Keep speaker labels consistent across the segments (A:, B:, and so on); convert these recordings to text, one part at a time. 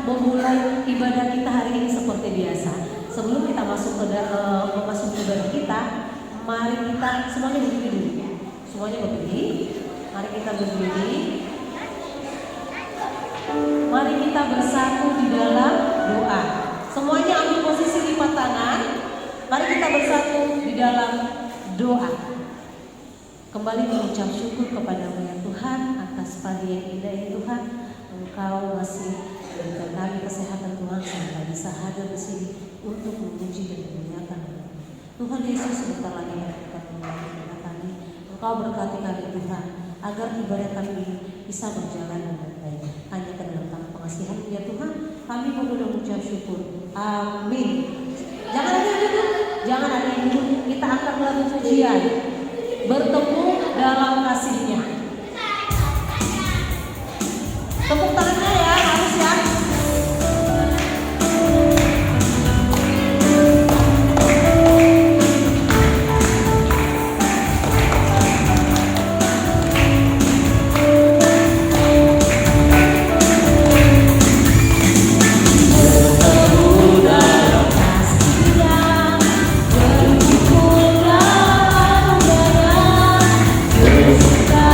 A: memulai ibadah kita hari ini seperti biasa. Sebelum kita masuk ke memasuki ibadah kita, mari kita semuanya berdiri dulu. Semuanya berdiri. Mari kita berdiri. Mari kita bersatu di dalam doa. Semuanya ambil posisi lipat tangan. Mari kita bersatu di dalam doa. Kembali mengucap syukur kepada-Mu ya Tuhan atas pagi yang indah ya Tuhan. Engkau masih berikan kami kesehatan Tuhan sehingga bisa hadir di sini untuk memuji dan memuliakan Tuhan Yesus. Sebentar lagi akan memulai ibadah kami. Engkau berkati kami Tuhan agar ibadah kami bisa berjalan dengan baik. Hanya ke dalam tangan pengasihan ya Tuhan kami berdoa mengucap syukur. Amin. Jangan ada yang duduk, jangan ada yang duduk. Kita akan melakukan pujian bertemu dalam kasih-Nya. Tepuk tangannya ya, harus ya.
B: Kita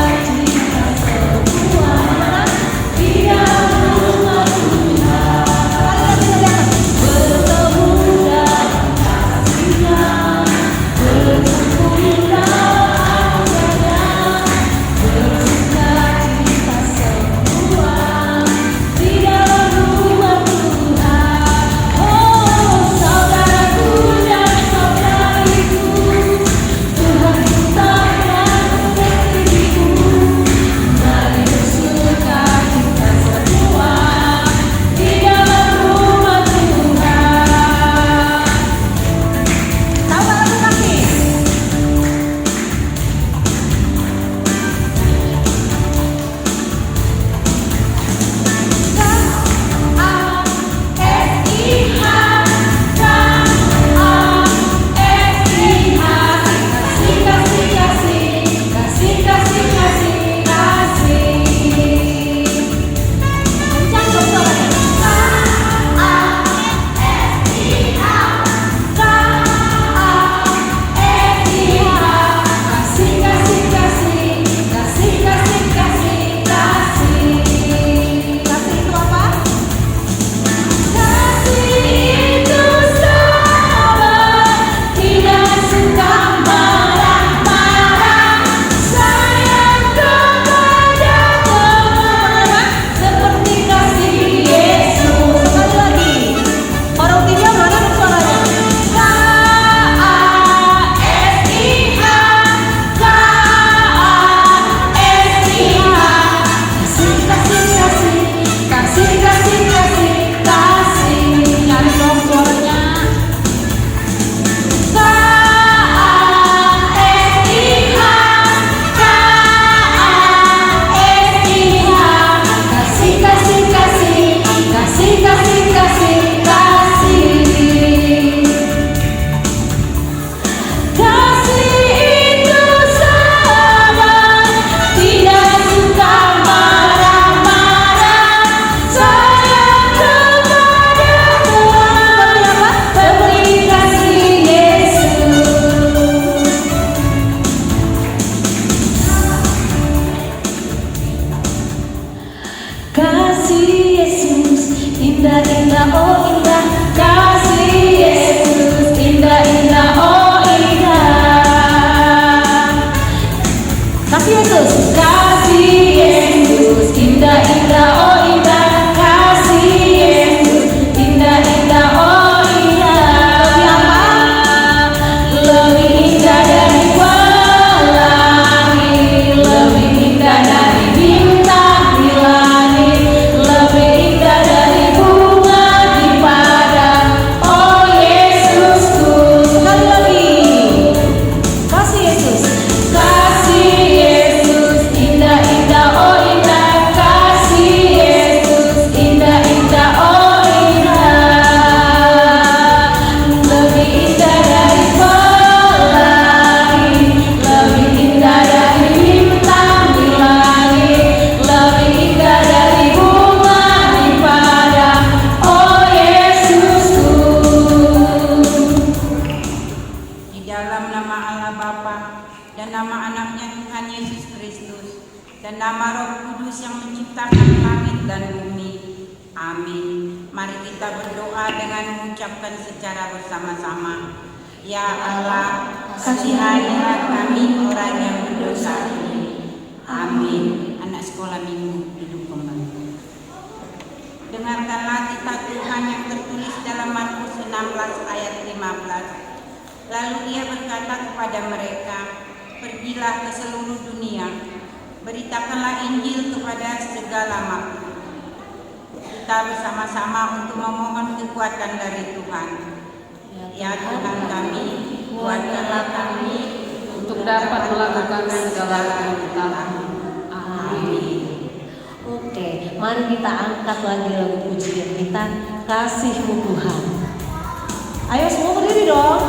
B: Amin. Mari kita berdoa dengan mengucapkan secara bersama-sama. Ya Allah, kasihanilah kami orang yang berdosa ini. Amin. Anak sekolah minggu duduk kembali. Dengarkanlah kitab Tuhan yang tertulis dalam Markus 16 ayat 15. Lalu ia berkata kepada mereka, pergilah ke seluruh dunia, beritakanlah Injil kepada segala makhluk. Kita bersama-sama untuk memohon kekuatan dari Tuhan. Ya Tuhan kami, kuatkanlah kami
C: untuk dapat melakukan segala perintah-Mu. Amin.
A: Oke, mari kita angkat lagi lagu pujian kita, Kasih-Mu Tuhan. Ayo semua berdiri dong.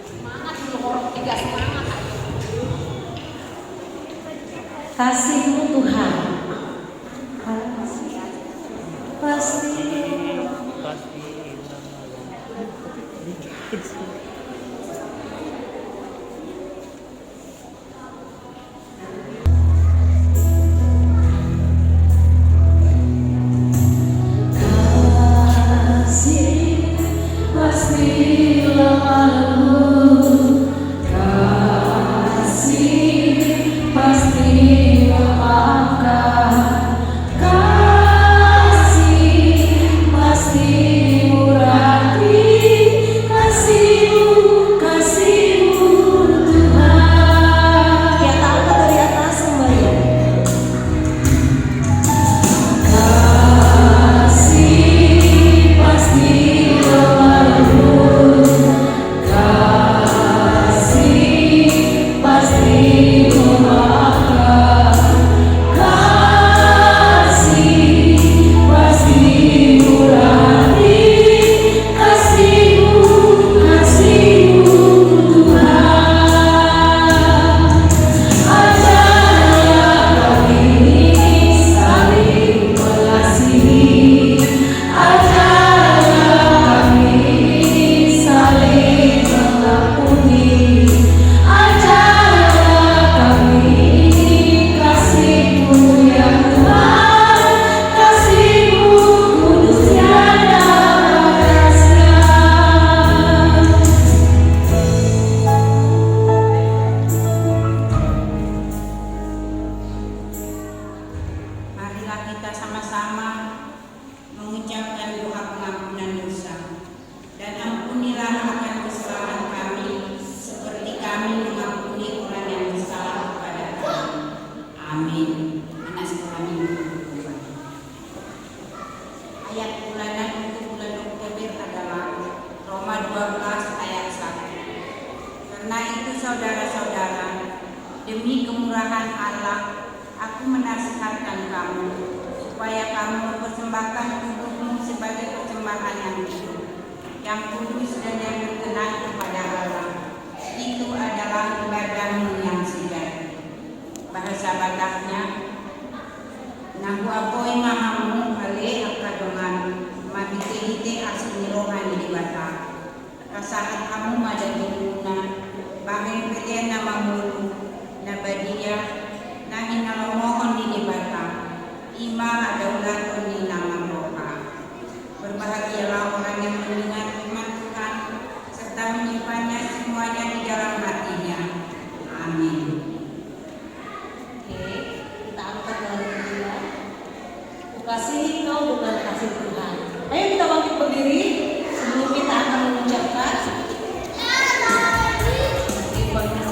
C: Semangat dulu, orang tiga semangat.
A: Kasih-Mu Tuhan. Pasti. Kasih kau dengan kasih Tuhan. Ayo kita bangkit berdiri sebelum kita akan mengucapkan. Tepuk tangannya Nana.
D: Kasih kau dengan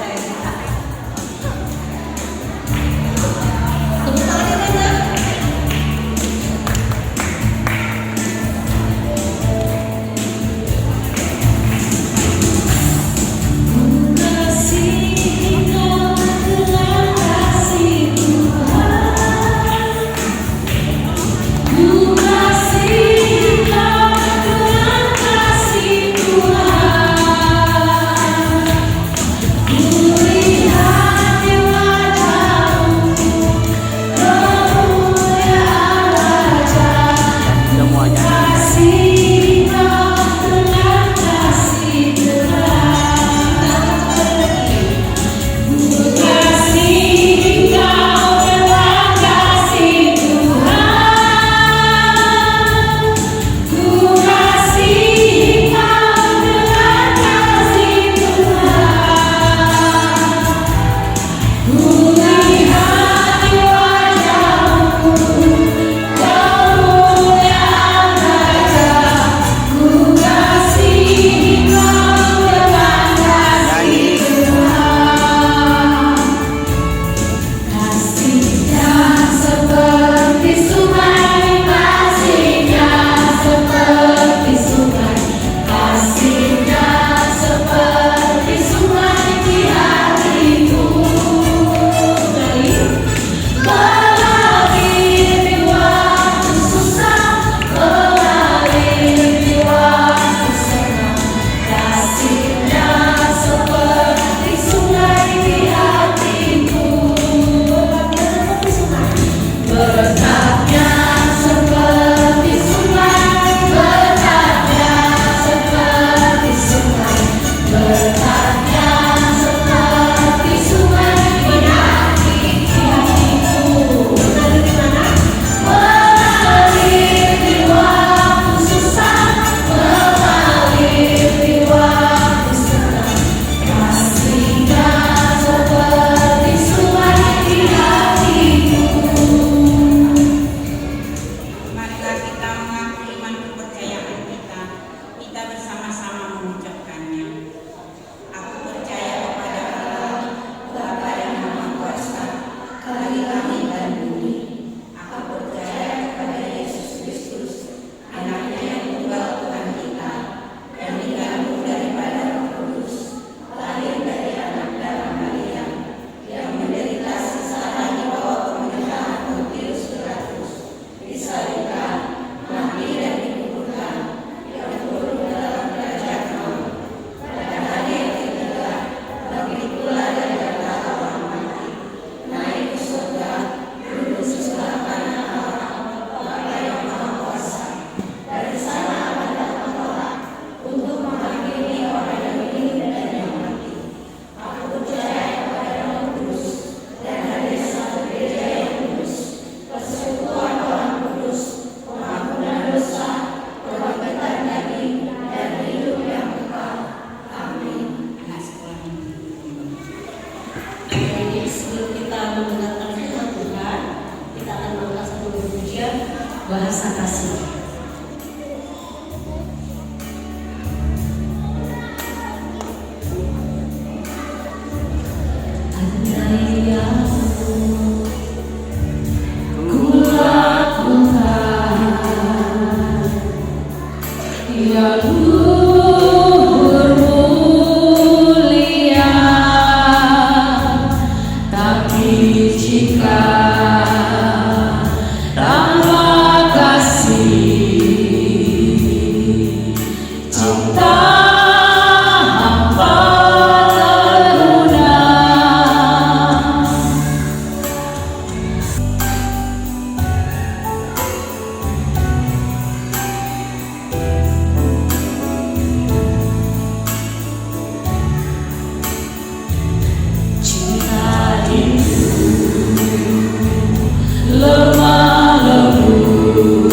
A: rasa kasih. Andai yang kulakukan yang luhur mulia, tapi jika tanpa kasih cinta hampa teruna. Cinta itu lemah lembut,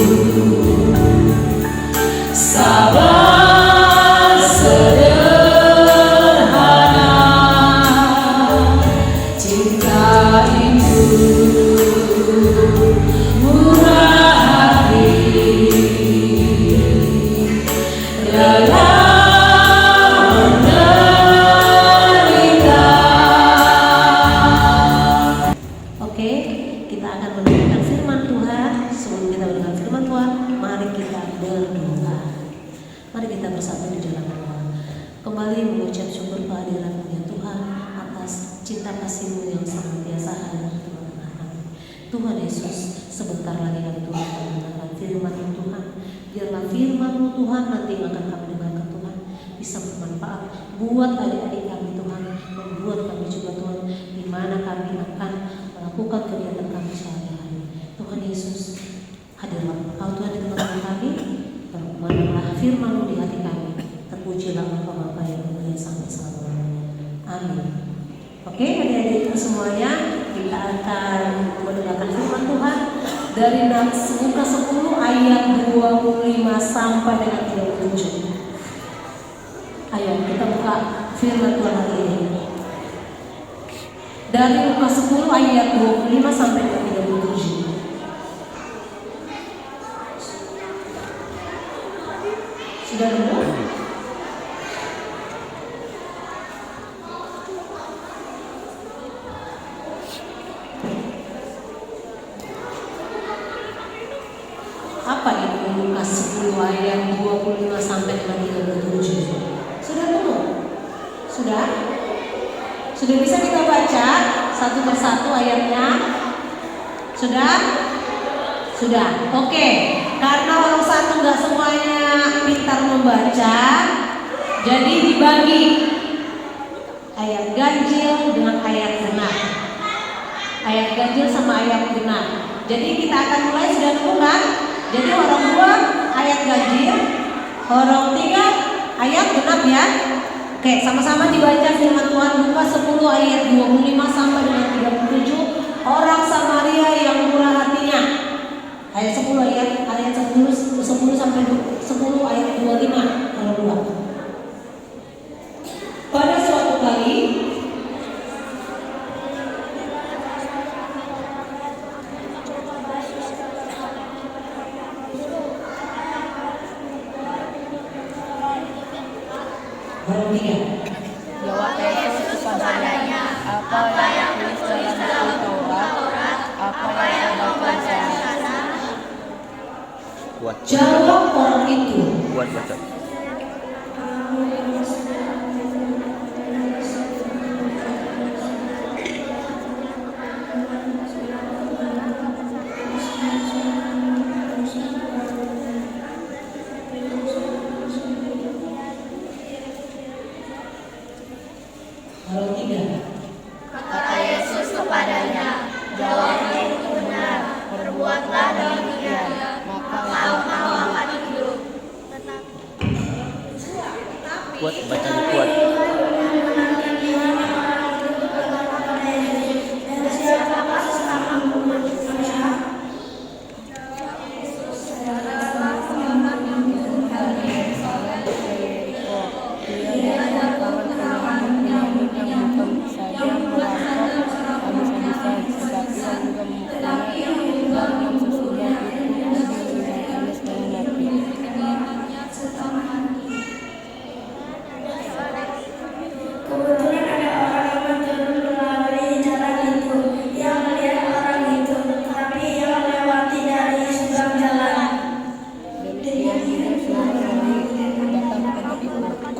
A: sabar sederhana. Cinta itu murah hati, rela menderita. Oke, kita akan mendengarkan firman Tuhan. Sebelum kita mendengarkan firman Tuhan, mari kita berdoa. Mari kita bersatu di dalam doa. Kembali mengucap syukur kehadiran-Mu ya Tuhan atas cinta kasih-Mu yang senantiasa hadir di tengah-tengah kami. Tuhan Yesus, sebentar lagi kami Tuhan akan mendengarkan firman-Mu Tuhan. Biarlah firman-Mu Tuhan nanti yang akan kami dengarkan Tuhan bisa bermanfaat buat adik-adik kami Tuhan, membuat kami juga Tuhan di mana kami akan melakukan kegiatan kami sehari-hari. Tuhan Yesus, hadirlah Engkau Tuhan di tengah-tengah kami, berkumandanglah firman-Mu di hati kami. Terpujilah Engkau Bapa yang mulia sampai selama-lamanya. Amin. Oke, adik-adik semuanya, kita akan mendengarkan firman Tuhan dari Lukas 10 ayat 25 sampai dengan 37. Ayo kita buka firman Tuhan hari ini. Dari Lukas 10 ayat 25 sampai dengan 37. Sudah nemu? Apa itu Lukas 10 ayat 25 sampai dengan 37? Sudah nemu? Sudah? Sudah bisa kita baca satu persatu ayatnya? Sudah? Sudah. Oke. Karena orang satu nggak semuanya pintar membaca, jadi dibagi ayat ganjil dengan ayat genap. Ayat ganjil sama ayat genap. Jadi kita akan mulai, sudah nemu kan? Jadi orang 2 ayat ganjil, orang 3 ayat genap ya. Oke, sama-sama dibaca firman Tuhan Lukas 10 ayat 25 sampai dengan 37. Orang Samaria yang murah hatinya. Ayat 10 ayat 10 sampai 10 ayat 25 kalau 2. Pada suatu kali orang 3.
D: Jawab Yesus kepadanya, apa yang ditulis dalam buku Taurat, apa yang terbaca di sana?
A: Jawab orang itu.
E: Kuat baca.
A: Orang 3.
D: Kata Yesus kepadanya, jawabmu itu benar, perbuatlah demikian, maka engkau akan hidup.
E: Kuat bacanya kuat.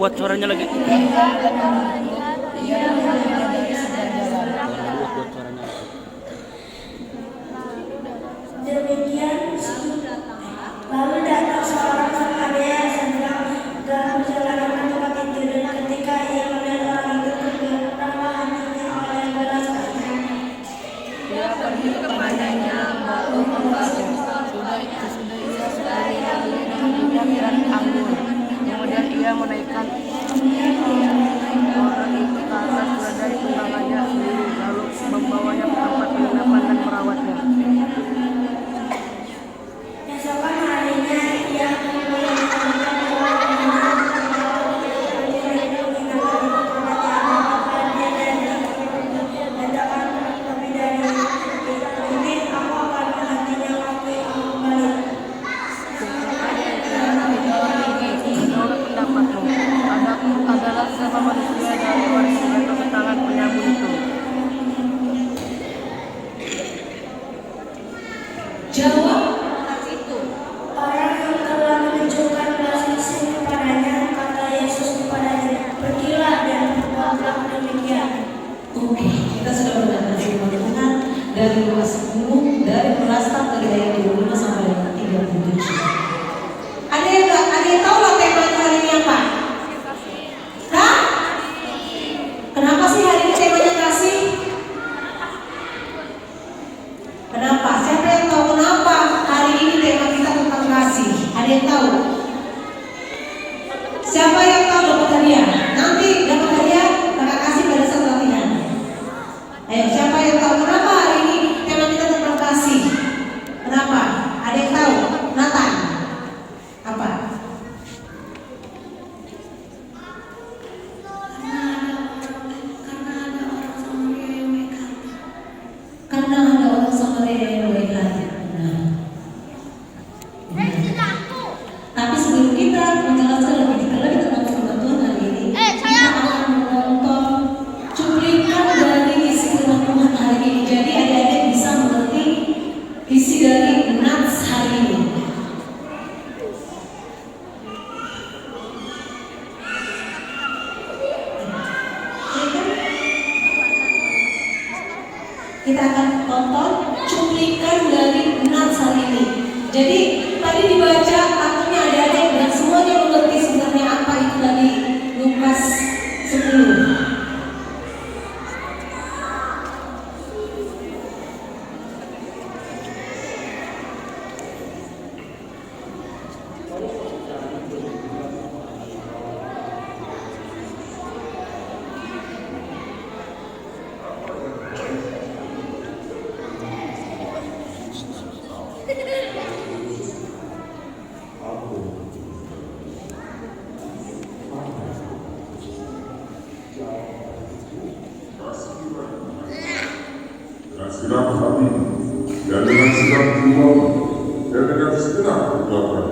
E: kuat suaranya lagi.
D: Ia berbeda dari sebelah jalan.
E: Dua kuat suaranya.
F: Demikian, lalu datang seorang Samaria yang sedang dalam perjalanan ke tempat itu, dan ketika ia melihat orang itu tergeraklah hatinya oleh belas kasihan.
D: Ia pergi kepadanya, membawa pembasnya. Sesudah ia sekalian minyak dan anggur. Kemudian ia menaikkan orang itu ke atas keledai tunggangannya sendiri, lalu membawanya ke tempat penginapan dan merawatnya.
F: Esokan harinya ia mengingatkan orang itu lebih dari ini, aku akan menantinya waktu aku kembali.
D: Menurut pendapatmu, adalah siapa manusia dari orang yang jatuh ke tangan penyambung itu?
A: Jawab.
F: Orang yang telah menunjukkan belas kasih kepadanya, kata Yesus kepadanya, pergilah dan berbuatlah demikian.
A: Oke, kita sudah mendengar firman Tuhan dari Lukas 10 dari Perasaan dari ayat 25 sampai dengan 37. Ada yang tahu lah tema hari ini apa? Hah? Kenapa sih hari ini temanya kasih? Kenapa? Siapa yang tahu kenapa hari ini tema kita tentang kasih? Ada yang tahu? Siapa yang tahu dapat hadiah? Nanti dapat hadiah kakak kasih pada saat latihan. Ayo, siapa yang tahu kenapa hari ini tema kita tentang kasih? Kenapa? Ada yang tahu? Nathan? Apa? Karena ada orang Samaria yang baik hati. Tapi sebelum kita menjelaskan lebih detail lagi tentang firman Tuhan hari ini, kita akan menonton cuplikan dari isi firman Tuhan hari ini. Jadi adik-adik bisa mengerti isi dari Nats hari ini. Kita akan tonton cuplikan dari Nats hari ini. Jadi tadi dibaca artinya adik-adik dan semuanya mengerti sebenarnya apa itu dari Lukas 10.
G: Dengan segenap hati dan dengan segenap jiwa dan dengan segenap kekuatan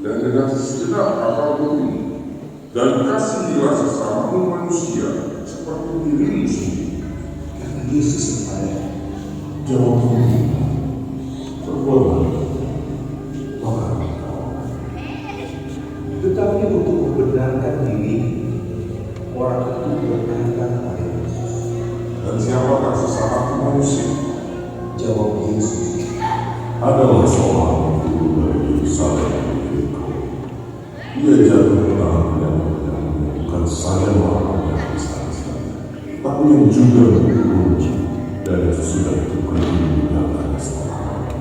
G: dan dengan segenap akal budi, dan kasihilah sesamamu manusia seperti dirimu sendiri.
H: Kata Yesus kepadanya, jawabmu, perbuatlah, maka engkau. Tetapi untuk membenarkan diri, orang itu berkata padanya,
G: Dan siapakah sesamaku manusia?
H: jawab Yesus,
G: Adalah seorang guru dari Yerusalem yang Yeriko. Ia jatuh ke tangan penyambutnya, bukan saja orang yang bersaksi, tapi yang juga berguru, dan sesudah itu pergi meninggalkan seorang.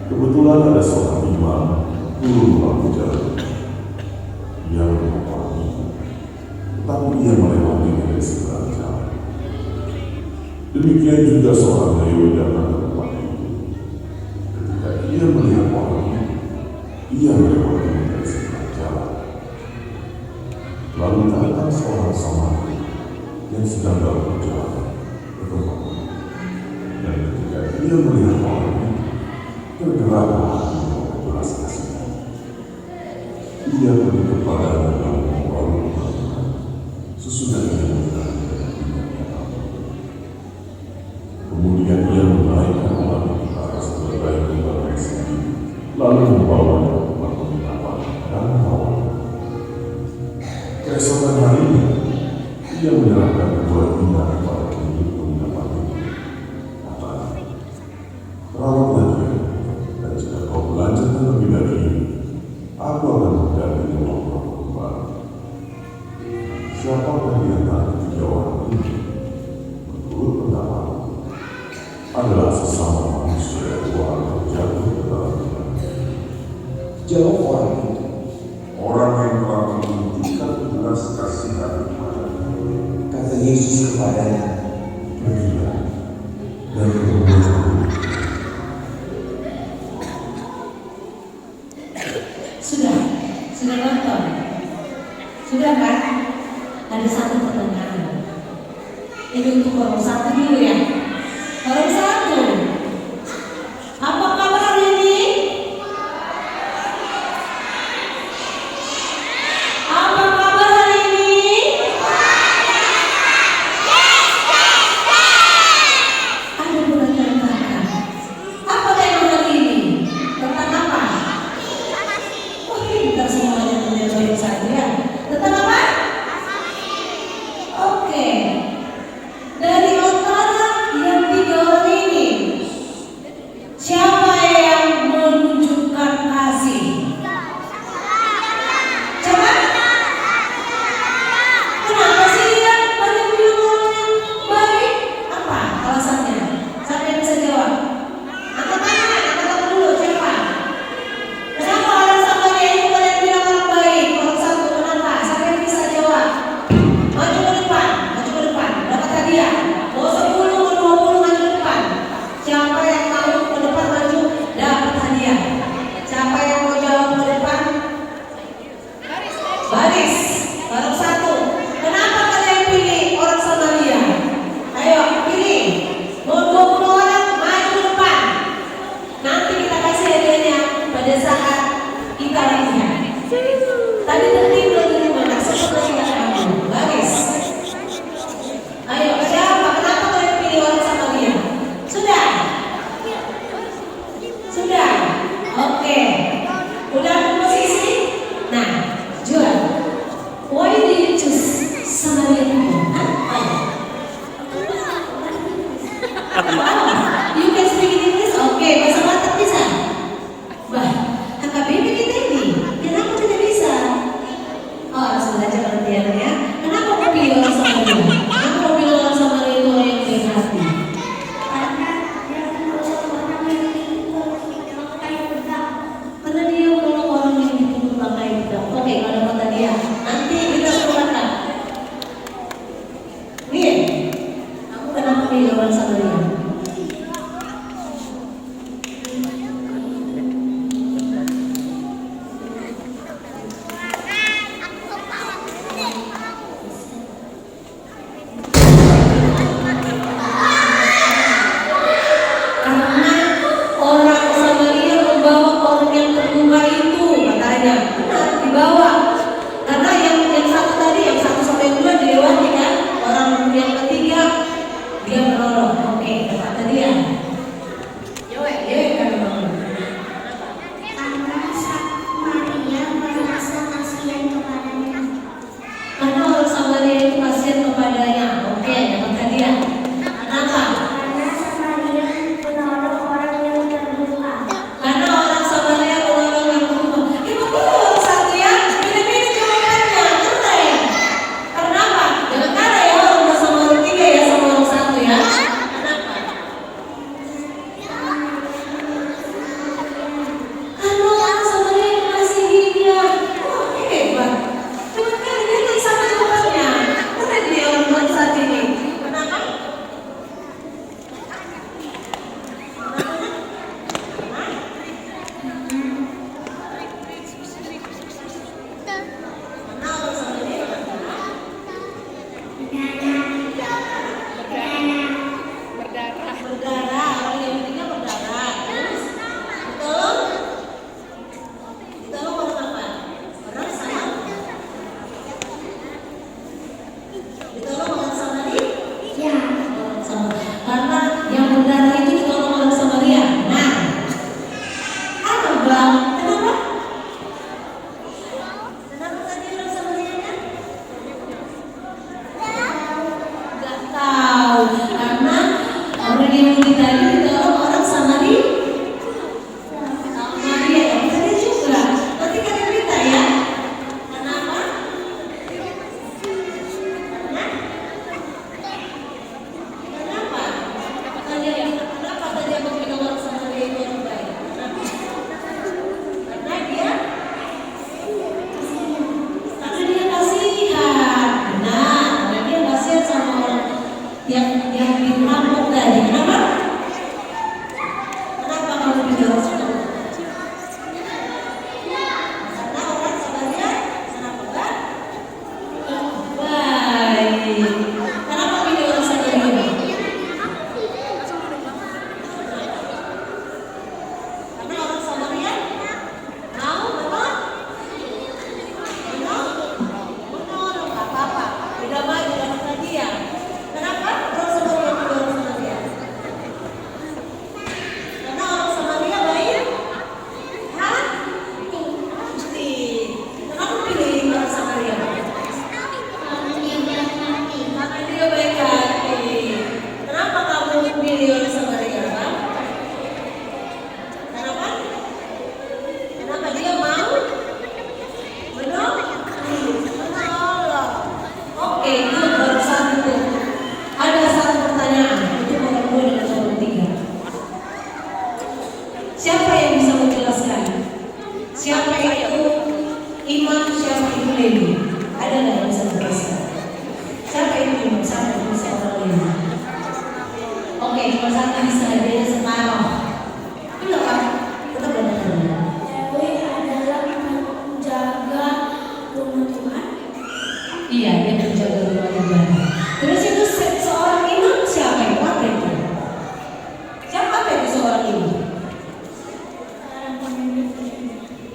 G: Kebetulan ada seorang imam, guru lampu jalan. Ia melewati, tetapi ia melewati dari sebelah jalan. Demikian juga seorang Lewi datang ke tempat itu. Ketika ia melihat orang itu, ia melewati dari sebelah jalan. Lalu datang seorang Samaria yang sedang dalam perjalanan ke tempat itu. Dan ketika ia melihat orang itu, tergeraklah hatinya oleh belas kasihan. Ia pergi kepadanya dan membawa makanan. Sesudah ia melihat kemudian ia menaikkan orang itu ke atas keledai tunggangan sendiri, lalu membawanya ke tempat penginapan dan merawatnya. Keesokan harinya, ia menyerahkan kedua dinar kepada pemilik penginapan itu. Katanya, "Rawatlah dia, dan jika kau melanjutkan lebih dari ini, aku akan mengganti uang kamu kembali." Siapakah di antara ketiga orang ini? Menurut pendapatku, adalah sesama manusia yang jatuh ke dalam dunia.
H: Jawab orang itu.
G: Orang yang telah membuktikan belas kasihan kepadanya.
H: Kata Yesus kepadanya,
G: Pergilah dan berbuatlah.
A: Sudah nonton? Sudah kan? Ada satu pertanyaan. Ini untuk orang satu dulu ya. Orang satu. Apa kabar hari ini? Apa kabar hari ini? Ada bertanya-tanya. Apa tema hari ini? Tentang apa? Oke, kita semuanya menjawab saja. Tentang apa? Oke. Dari antara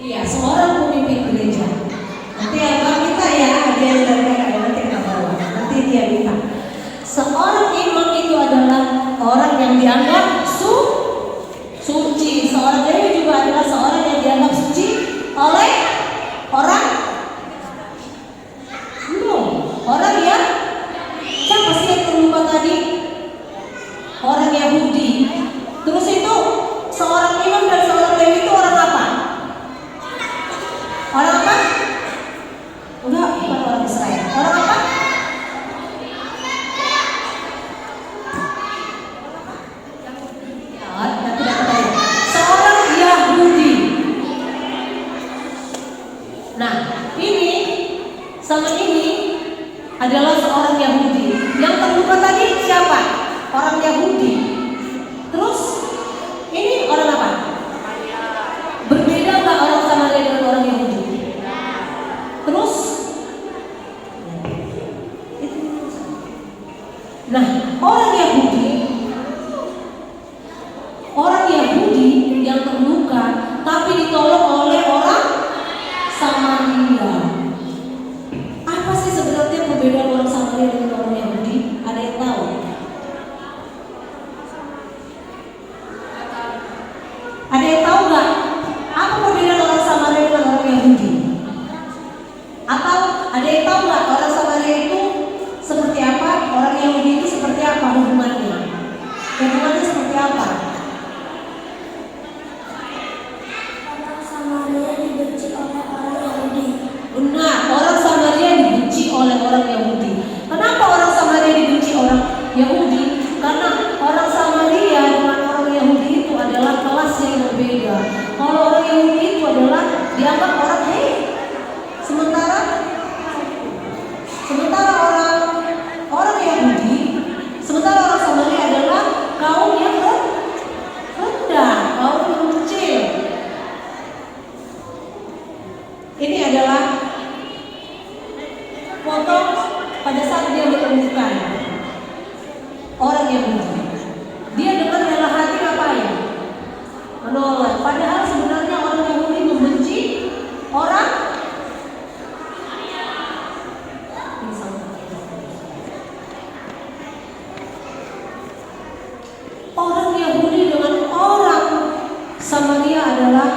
A: Iya, seorang pemimpin gereja. Nanti abang kita ya, ada yang dari kakak nanti kita bawa. Nanti dia minta. Seorang imam itu adalah orang yang dianggap suci. Seorang lewi juga adalah seorang yang dianggap suci oleh orang orang yang siapa sih yang terlupa tadi? Orang Yahudi. Terus itu seorang imam dan seorang lewi itu orang apa? Orang apa? Enggak, bukan orang Israel. Orang apa? Ya, tidak tahu. Seorang Yahudi. Nah, ini sama ini adalah seorang Yahudi. Yang terluka tadi siapa? Orang Yahudi. Terus ini orang apa? Berbeda nggak orang Samaria dengan orang Yahudi? Terus, nah orang Yahudi yang terluka tapi ditolong oleh orang Samaria. Apa sih sebenarnya perbedaan orang Samaria dengan orang Yahudi? Ada yang tahu? Ada yang tahu nggak? Apa perbedaan orang Samaria dengan orang Yahudi? Atau ada yang tahu nggak orang Samaria itu seperti apa? Orang Yahudi itu seperti apa hubungannya? Hubungannya seperti apa?
F: Orang Samaria dibenci oleh orang Yahudi.
A: Benar, orang Samaria dibenci oleh orang Yahudi. Kenapa orang Samaria dibenci orang Yahudi? Karena orang Samaria dengan orang Yahudi itu adalah kelas yang berbeda. Kalau orang Yahudi itu adalah dianggap orang sementara orang Samaria adalah kaum yang rendah, kaum yang kecil. Ini adalah foto pada saat dia menemukan orang Yahudi. Dia dengan rela hati ngapain? Menolak. Padahal sebenarnya orang Yahudi membenci orang Yahudi dengan orang Samaria adalah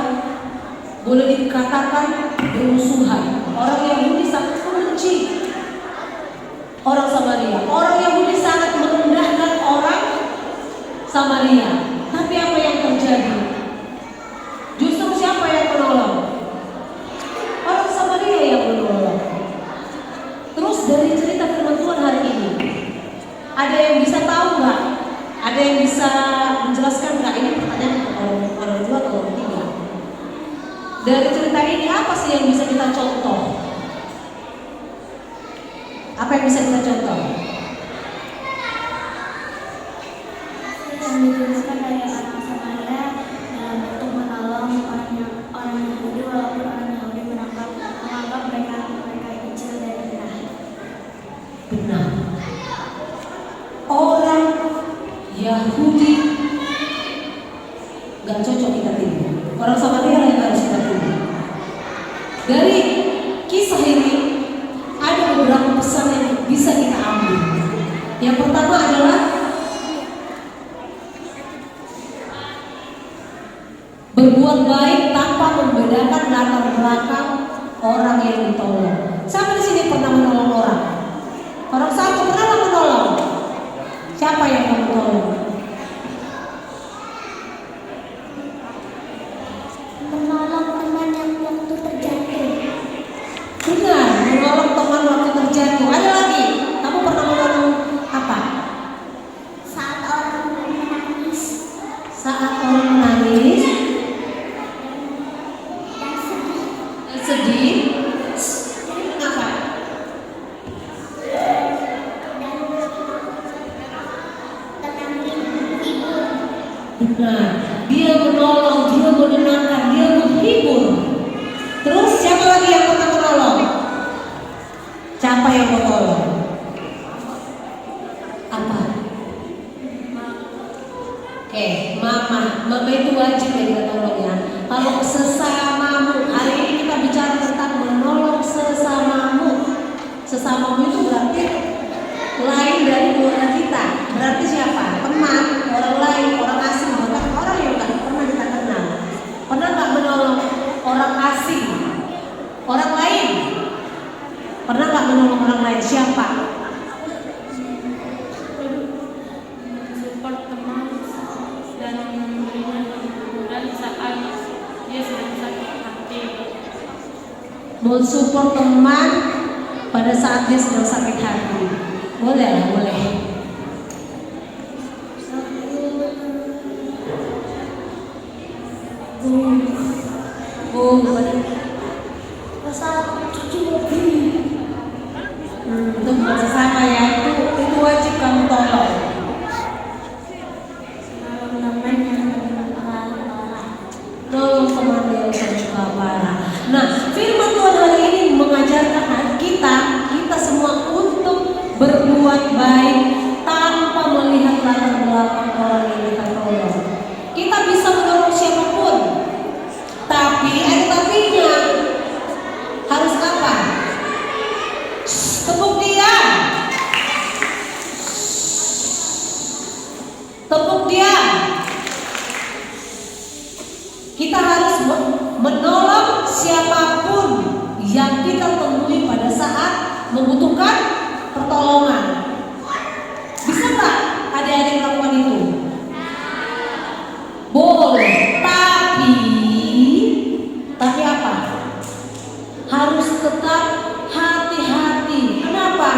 A: boleh dikatakan bermusuhan. Orang Yahudi sangat membenci orang Samaria. Orang Yahudi sangat merendahkan orang Samaria. Tapi apa yang terjadi? Justru siapa yang menolong? Orang Samaria yang menolong. Terus dari cerita firman Tuhan hari ini, ada yang bisa tahu nggak? Ada yang bisa menjelaskan nggak? Ini pertanyaan untuk orang dua atau orang tiga. Dari cerita ini apa sih yang bisa kita contoh? Apa yang bisa kita contoh?
F: Yang dituliskan dari orang Samaria dalam bentuk menolong orang Yahudi walaupun orang Yahudi menganggap mereka kecil dan rendah.
A: Benar. Orang Yahudi nggak cocok kita tidur. Orang Samaria yang harus kita tidur. Dari kisah ini ada beberapa pesan yang bisa kita ambil. Yang pertama adalah berbuat baik tanpa membedakan latar belakang orang yang ditolong. Siapa di sini pernah menolong orang? Orang satu pernah menolong. Siapa yang kamu tolong?
F: Menolong teman yang waktu terjatuh.
A: Benar, menolong teman waktu terjatuh. Ada lagi? Kamu pernah menolong apa?
F: Saat orang menangis
A: Saat orang menangis
F: dan sedih.
A: dan sedih. Kenapa? Benar, dia menolong, dia menenangkan, dia menghibur. Terus siapa lagi yang pernah menolong? Siapa yang mau tolong? Apa? Oke, mama itu wajib ya kita tolong ya. Kalau sesamamu mensupport teman pada saat dia sedang sakit hati. Boleh lah, boleh. Itu bukan sesama ya, itu wajib kamu tolong. Tolong teman yang terluka parah. Nah, firman Tuhan hari ini mengajarkan kita semua untuk berbuat baik tanpa melihat latar belakang orang yang kita tolong. Kita bisa menolong siapapun, tapi ada tapinya. Harus apa? Tepuk dia. Tepuk dia. Kita harus menolong siapapun yang kita temui pada saat membutuhkan pertolongan. Bisa nggak adik-adik lakukan itu? Boleh, tapi apa? Harus tetap hati-hati. Kenapa?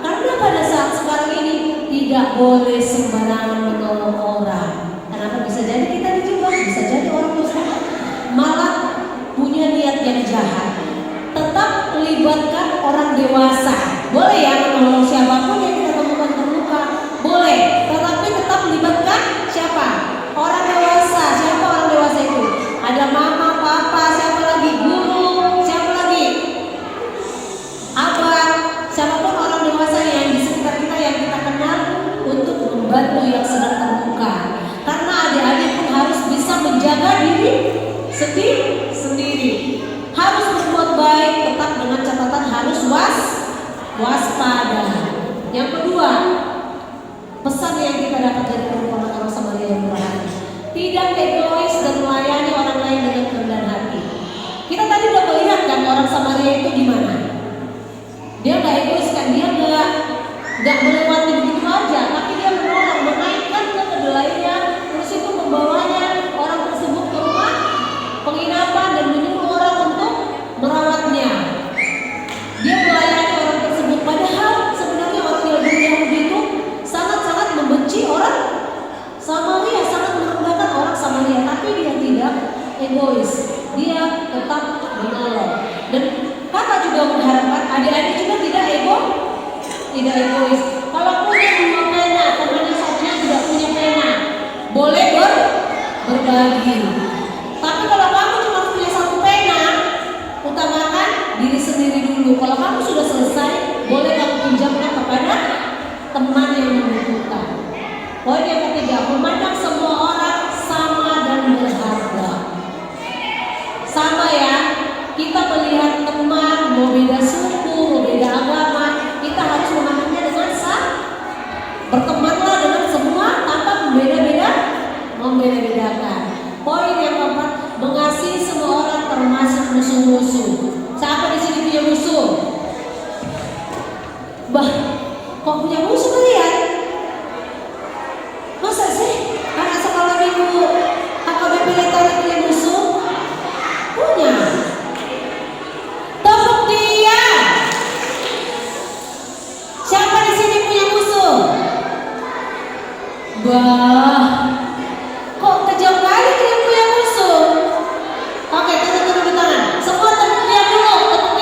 A: Karena pada saat sekarang ini tidak boleh sembarangan menolong orang. Kenapa? Bisa jadi kita dijebak, bisa jadi orang tersebut malah punya niat yang jahat. Tetap libatkan orang dewasa. Boleh ya menolong siapapun yang kita temukan terluka, boleh. Tetapi tetap libatkan siapa? Orang dewasa. Siapa orang dewasa itu? Ada mama, papa, siapa lagi? Guru, siapa lagi? Abang, siapapun orang dewasa yang di sekitar kita yang kita kenal untuk membantu yang sedang terluka. Karena adik-adik pun harus bisa menjaga diri sendiri. Harus berbuat baik, tetap dengan catatan harus waspada. Yang kedua, pesan yang kita dapat dari perempuan orang Samaria yang murah hati, tidak egois dan melayani orang lain dengan kerendahan hati. Kita tadi udah melihat kan orang Samaria itu gimana? Dia nggak egois kan, dia nggak melewati begitu aja, tapi dia menolong, menaikkan ke kedelainya, terus itu membawanya orang tersebut ke rumah penginapan dan menyuruh orang untuk merawatnya. Dia melayani orang tersebut, padahal sebenarnya orang Yahudi itu sangat-sangat membenci orang Samaria, sangat merendahkan orang Samaria, tapi dia tidak egois, dia tetap menolong. Dan kakak juga mengharapkan adik-adik juga tidak egois. Kalau punya 2 pena, temannya satunya tidak punya pena, boleh berbagi. Tapi kalau kamu cuma punya 1 pena, utamakan diri sendiri dulu. Kalau kamu sudah selesai, boleh kamu pinjamkan kepada teman yang membutuhkan. Poin yang ketiga, memandang semua orang sama dan berharga. Sama ya, kita melihat teman mau beda suku, mau beda agama, kita harus memandangnya dengan sama. Bertemanlah dengan semua tanpa membeda-bedakan. Poin yang keempat, mengasihi semua orang termasuk musuh-musuh. Siapa di sini punya musuh? Bah, kok punya musuh kalian? Masa sih anak sekolah minggu HKBP Letari punya musuh? Punya. Tepuk dia. Siapa di sini punya musuh? Bah, kok kejam kali dia punya musuh? Oke, tepuk tangan. Semua tepuk dia dulu. Tepuk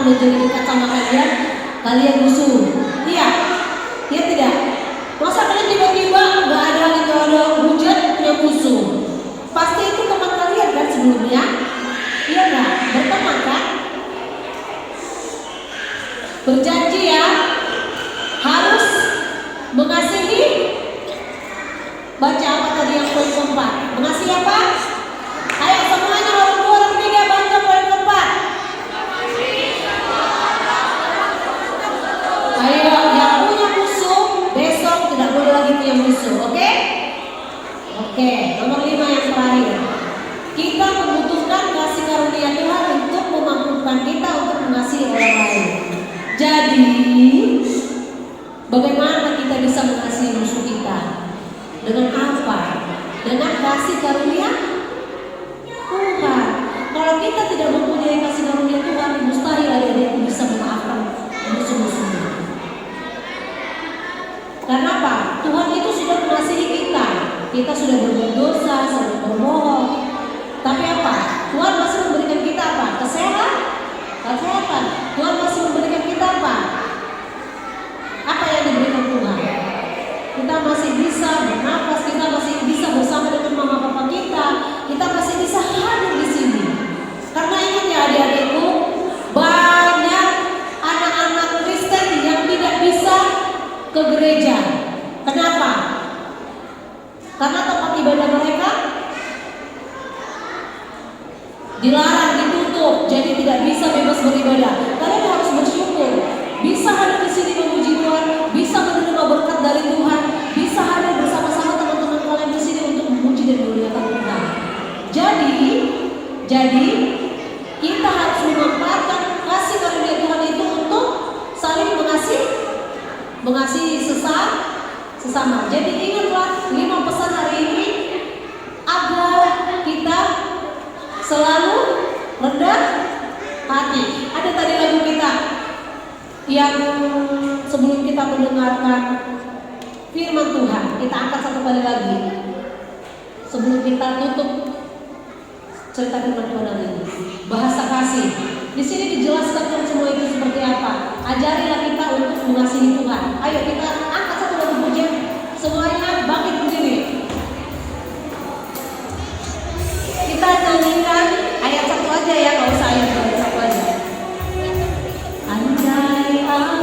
A: menjadi dekat sama kalian, kalian musuh. Iya, iya tidak? Masa kalian tiba-tiba nggak ada angin, nggak ada hujan, punya musuh? Pasti itu teman kalian kan sebelumnya? Iya nggak? Berteman kan? Berjanji ya, harus mengasihi. Baca apa tadi yang poin keempat? Mengasihi apa? Ayo semuanya orang dua orang tiga baca poin keempat. Ayo yang punya musuh besok tidak boleh lagi punya musuh, oke? Oke, nomor 5 yang terakhir. Kita membutuhkan kasih karunia Tuhan untuk memampukan kita untuk mengasihi orang lain. Jadi, bagaimana kita bisa mengasihi musuh kita? Dengan apa? Dengan kasih karunia Tuhan. Kalau kita tidak mempunyai kasih karunia Tuhan, mustahil adik-adik bisa memaafkan musuh-musuhnya. Karena apa? Tuhan itu sudah mengasihi kita. Kita sudah berbuat dosa, sudah berbohong. Tapi apa? Tuhan masih memberikan kita apa? Kesehatan. Tuhan masih memberikan kita apa? Apa yang diberikan Tuhan? Kita masih bisa bernafas, kita masih bisa bersama dengan mama papa kita masih bisa hadir di sini. Karena ingat ya adik-adikku, banyak anak-anak Kristen yang tidak bisa ke gereja. Kenapa? Karena tempat ibadah mereka dilarang, ditutup, jadi tidak bisa bebas beribadah. Kalian harus bersyukur, bisa hadir di sini memuji Tuhan, bisa menerima berkat dari Tuhan, bisa hadir bersama-sama teman-teman kalian di sini untuk memuji dan memuliakan Tuhan. Jadi kita harus memanfaatkan kasih karunia Tuhan itu untuk saling mengasihi sesama. Jadi ingatlah 5 pesan hari ini agar kita selalu rendah hati. Ada tadi lagu kita yang sebelum kita mendengarkan firman Tuhan, kita angkat satu kali lagi sebelum kita tutup cerita firman Tuhan hari ini. Bahasa kasih. Di sini dijelaskan kan semua itu seperti apa. Ajarilah kita untuk mengasihi Tuhan. Ayo kita angkat satu lagu pujian. Semuanya bangkit berdiri. Kita nyanyikan ayat 1 aja ya, nggak usah ayat 1 aja. Andai kata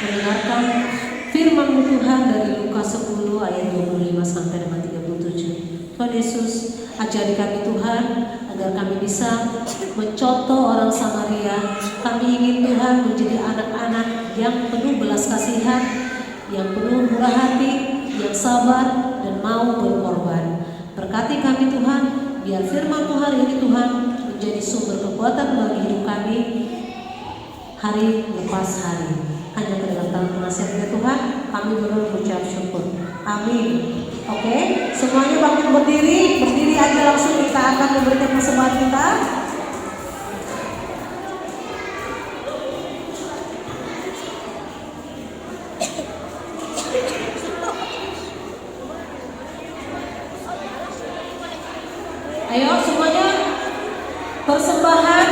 A: mendengarkan firman Tuhan dari Lukas 10 ayat 25 sampai dengan 37. Tuhan Yesus, ajari kami Tuhan agar kami bisa mencontoh orang Samaria. Kami ingin ingin Tuhan menjadi anak-anak yang penuh belas kasihan, yang penuh murah hati, yang sabar dan mau berkorban. Berkati kami Tuhan, biar firman-Mu hari ini Tuhan menjadi sumber kekuatan bagi hidup kami hari lepas hari. Hanya ke dalam tangan penasihatnya Tuhan, kami berucap syukur. Amin. Oke, semuanya bangun berdiri aja langsung kita akan memberikan persembahan kita. Ayo semuanya persembahan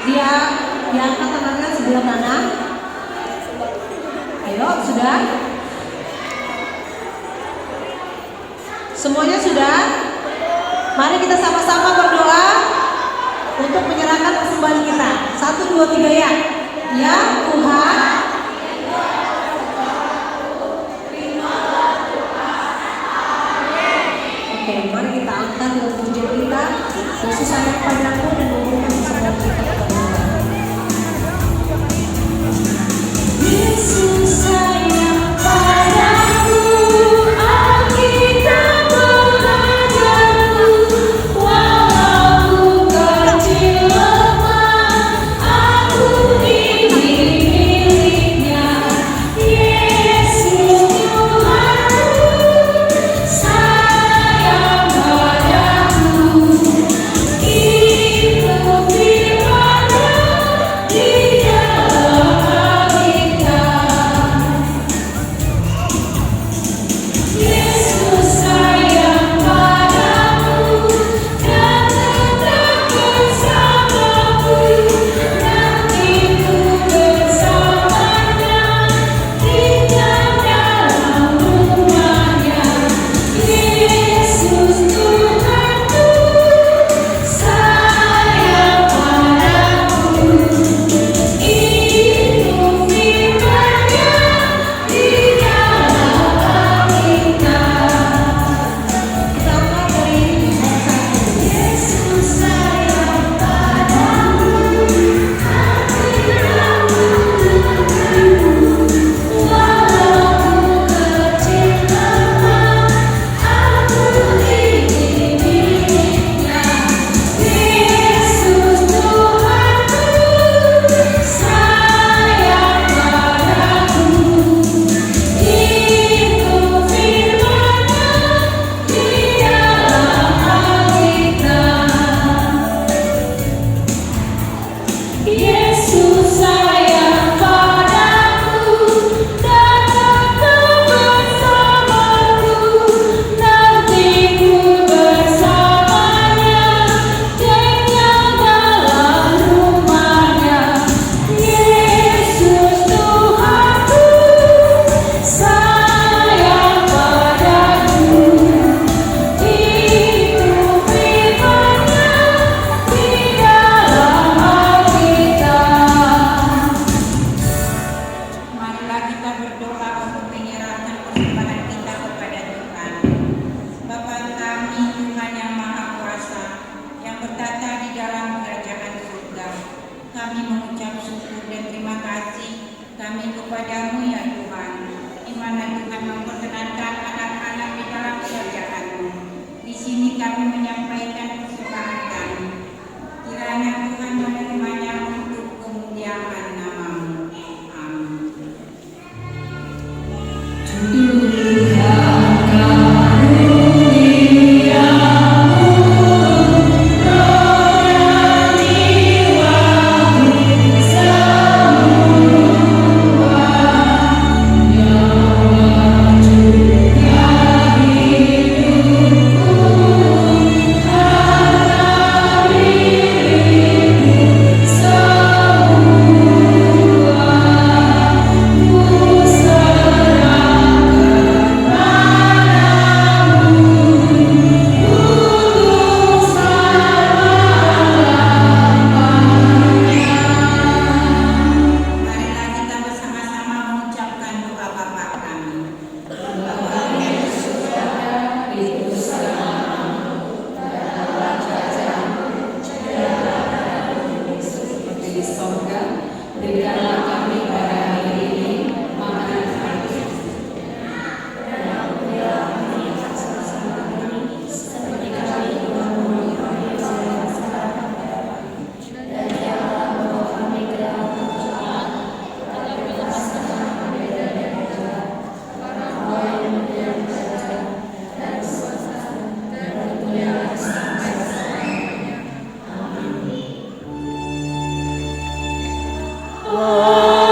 A: dia diangkat tangannya sebelah kanan. Ayo sudah? Semuanya sudah? Mari kita sama-sama berdoa untuk menyerahkan persembahan kita. 1, 2, 3 ya. Ya Tuhan, oke, mari kita angkat dengan pujian kita. Yesus sayang padaku dan memberikan persembahan kita kepada Tuhan. Yesus sayang padaku, Alkitab mengajarku, walau kecil lemah, aku ini miliknya. Yesus Tuhanku, sayang padaku, itu firman-Nya di dalam Alkitab. Yesus sayang padaku dan tetap bersamaku, nantiku bersamanya, tinggal dalam rumahnya. Yesus Tuhanku, sayang padaku, itu firman-Nya di dalam Alkitab. Kita mulai dari Yesus sayang padaku, walau kecil lemah, aku ini miliknya. Yesus Tuhanku, sayang padaku, itu firman-Nya di dalam Alkitab. Yesus sayang padaku dan tetap bersamaku, nantiku bersamanya, tinggal dalam rumahnya. Yesus Tuhanku, sayang padaku, itu firman-Nya di dalam Alkitab.
B: Marilah kita berdoa untuk menyerahkan persembahan kita kepada Tuhan. Bapa kami, Tuhan yang Maha Kuasa, yang bertata di dalam kerajaan surga, kami mengucap syukur dan terima kasih kami kepadamu ya Tuhan, di mana Tuhan memperkenankan anak-anak di dalam kerajaan-Mu. Di sini kami menyampaikan persembahan kami. Kiranya Tuhan menerimanya untuk kemuliaan nama-Mu. Amin.
A: Tuhan
C: di sorga. Berikanlah kami pada hari ini makanan kami.
E: Oh